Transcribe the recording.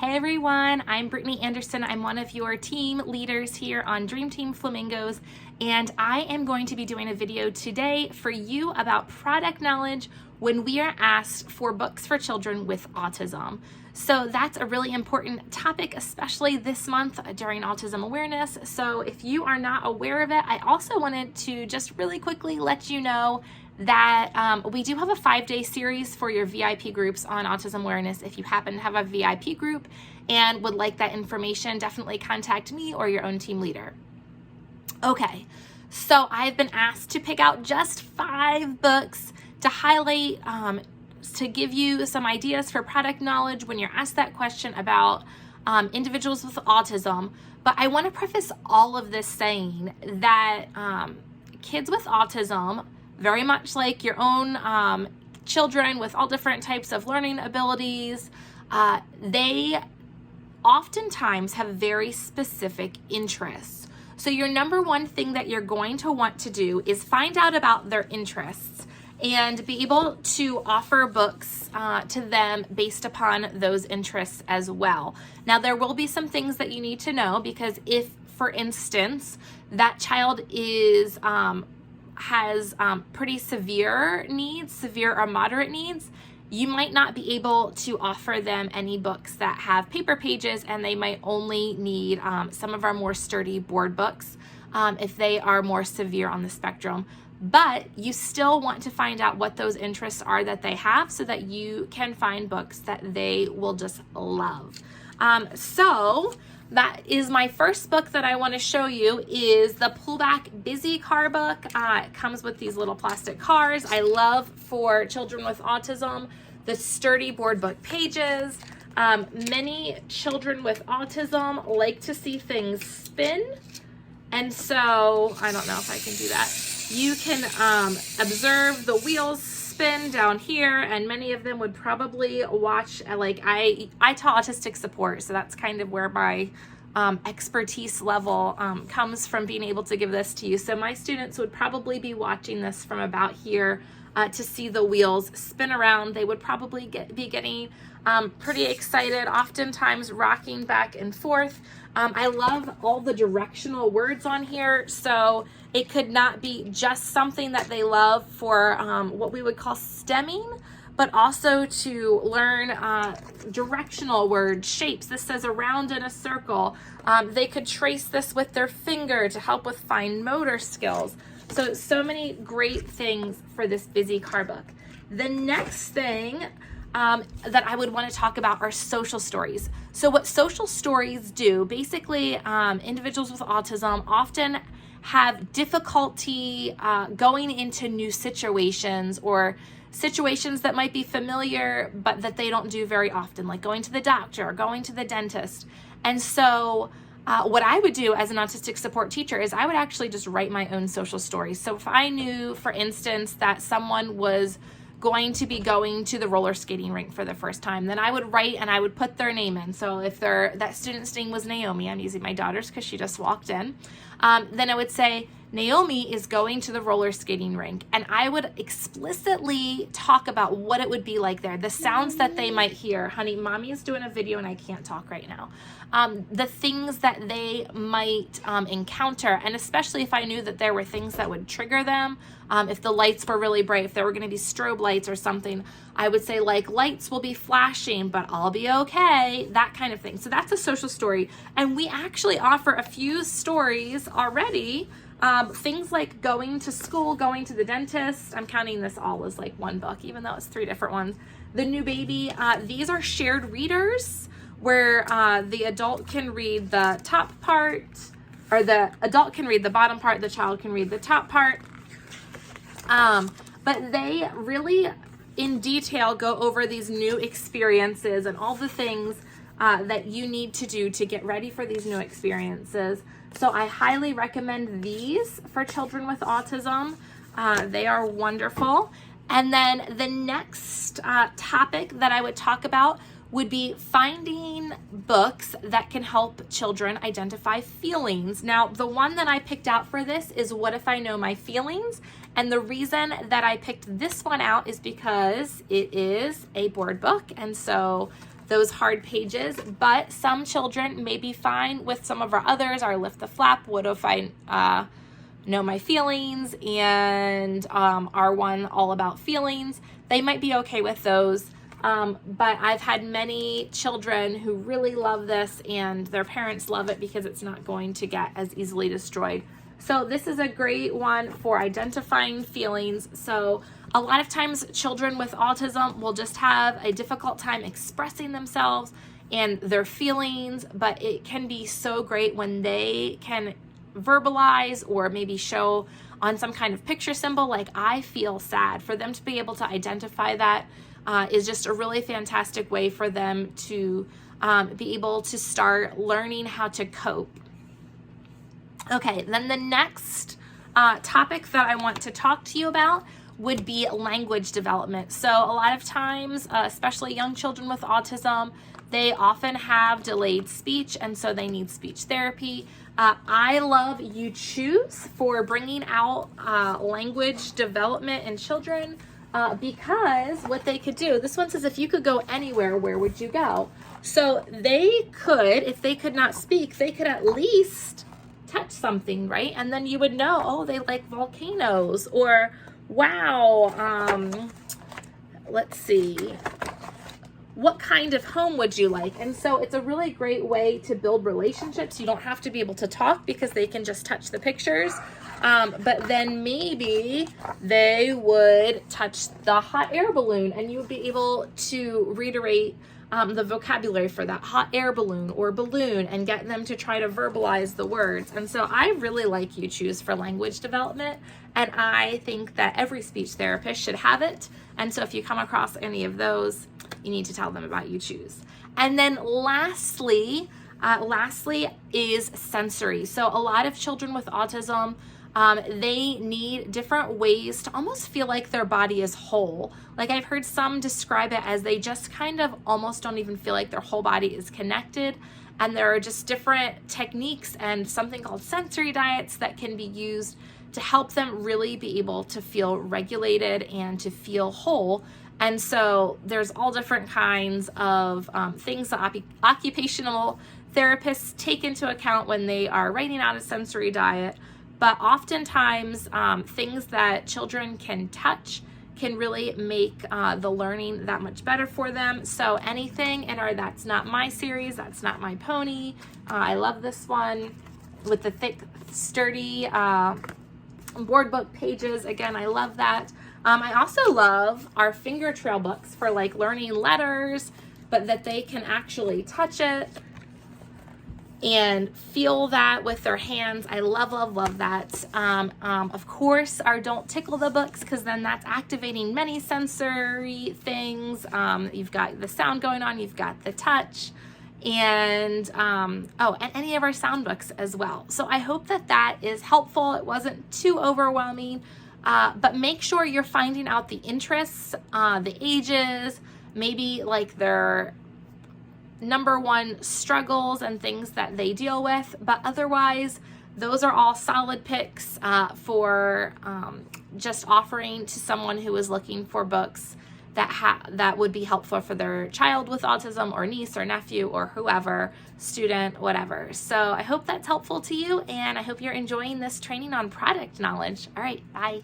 Hey everyone, I'm Brittany Anderson. I'm one of your team leaders here on Dream Team Flamingos, and I am going to be doing a video today for you about product knowledge when we are asked for books for children with autism. So that's a really important topic, especially this month during Autism Awareness. So if you are not aware of it, I also wanted to just really quickly let you know that we do have a 5-day series for your VIP groups on autism awareness. If you happen to have a VIP group and would like that information, definitely contact me or your own team leader. Okay, so I've been asked to pick out just 5 books to highlight, to give you some ideas for product knowledge when you're asked that question about individuals with autism. But I want to preface all of this saying that kids with autism, very much like your own children with all different types of learning abilities, they oftentimes have very specific interests. So your number one thing that you're going to want to do is find out about their interests and be able to offer books to them based upon those interests as well. Now, there will be some things that you need to know, because if, for instance, that child has pretty severe needs, severe or moderate needs, you might not be able to offer them any books that have paper pages, and they might only need some of our more sturdy board books if they are more severe on the spectrum. But you still want to find out what those interests are that they have so that you can find books that they will just love. So that is my first book that I want to show you, is the Pullback Busy Car book. It comes with these little plastic cars. I love, for children with autism, the sturdy board book pages. Many children with autism like to see things spin. And so, I don't know if I can do that. You can observe the wheels spin down here, and many of them would probably watch, like I taught autistic support, so that's kind of where my expertise level comes from, being able to give this to you. So my students would probably be watching this from about here to see the wheels spin around. They would probably be getting pretty excited, oftentimes rocking back and forth. I love all the directional words on here, so it could not be just something that they love for what we would call stemming, but also to learn directional words, shapes. This says around in a circle. They could trace this with their finger to help with fine motor skills. So many great things for this busy car book. The next thing that I would want to talk about are social stories. So what social stories do, basically, individuals with autism often have difficulty going into new situations, or situations that might be familiar but that they don't do very often, like going to the doctor or going to the dentist. And so what I would do as an autistic support teacher is I would actually just write my own social stories. So if I knew, for instance, that someone was going to be going to the roller skating rink for the first time, then I would write and I would put their name in. So if that student's name was Naomi, I'm using my daughter's because she just walked in, then I would say, Naomi is going to the roller skating rink. And I would explicitly talk about what it would be like there, the sounds that they might hear. Honey, mommy is doing a video and I can't talk right now. The things that they might encounter, and especially if I knew that there were things that would trigger them. If the lights were really bright, if there were going to be strobe lights or something, I would say, like, lights will be flashing, but I'll be okay, that kind of thing. So that's a social story. And we actually offer a few stories already. Things like going to school, going to the dentist. I'm counting this all as like one book, even though it's 3 different ones. The new baby, these are shared readers where the adult can read the top part, or the adult can read the bottom part, the child can read the top part. But they really, in detail, go over these new experiences and all the things that you need to do to get ready for these new experiences. So I highly recommend these for children with autism. They are wonderful. And then the next topic that I would talk about would be finding books that can help children identify feelings. Now, the one that I picked out for this is What If I Know My Feelings? And the reason that I picked this one out is because it is a board book, and so those hard pages, but some children may be fine with some of our others. Our Lift the Flap, What If I Know My Feelings, and our one All About Feelings. They might be okay with those. But I've had many children who really love this, and their parents love it because it's not going to get as easily destroyed. So this is a great one for identifying feelings. So a lot of times children with autism will just have a difficult time expressing themselves and their feelings, but it can be so great when they can verbalize or maybe show on some kind of picture symbol like I feel sad. For them to be able to identify that is just a really fantastic way for them to be able to start learning how to cope. Okay, then the next topic that I want to talk to you about would be language development. So a lot of times, especially young children with autism, they often have delayed speech, and so they need speech therapy. I love You Choose for bringing out language development in children because what they could do, this one says if you could go anywhere, where would you go? So they could, if they could not speak, they could at least touch something, right? And then you would know, oh, they like volcanoes, or wow, let's see, what kind of home would you like? And so it's a really great way to build relationships. You don't have to be able to talk because they can just touch the pictures. But then maybe they would touch the hot air balloon, and you would be able to reiterate the vocabulary for that hot air balloon or balloon and get them to try to verbalize the words. And so I really like You Choose for language development, and I think that every speech therapist should have it. And so if you come across any of those, you need to tell them about You Choose. And then lastly is sensory. So a lot of children with autism, they need different ways to almost feel like their body is whole. Like I've heard some describe it as they just kind of almost don't even feel like their whole body is connected. And there are just different techniques and something called sensory diets that can be used to help them really be able to feel regulated and to feel whole. And so there's all different kinds of things that occupational therapists take into account when they are writing out a sensory diet. But oftentimes, things that children can touch can really make the learning that much better for them. So anything in our That's Not My series, That's Not My Pony. I love this one with the thick, sturdy board book pages. Again, I love that. I also love our finger trail books for like learning letters, but that they can actually touch it and feel that with their hands. I love, love, love that. Of course, our Don't Tickle the books, because then that's activating many sensory things. You've got the sound going on, you've got the touch, and and any of our sound books as well. So I hope that that is helpful. It wasn't too overwhelming, but make sure you're finding out the interests, the ages, maybe like their number one struggles and things that they deal with. But otherwise, those are all solid picks for just offering to someone who is looking for books that would be helpful for their child with autism, or niece or nephew or whoever, student, whatever. So I hope that's helpful to you, and I hope you're enjoying this training on product knowledge. All right, bye.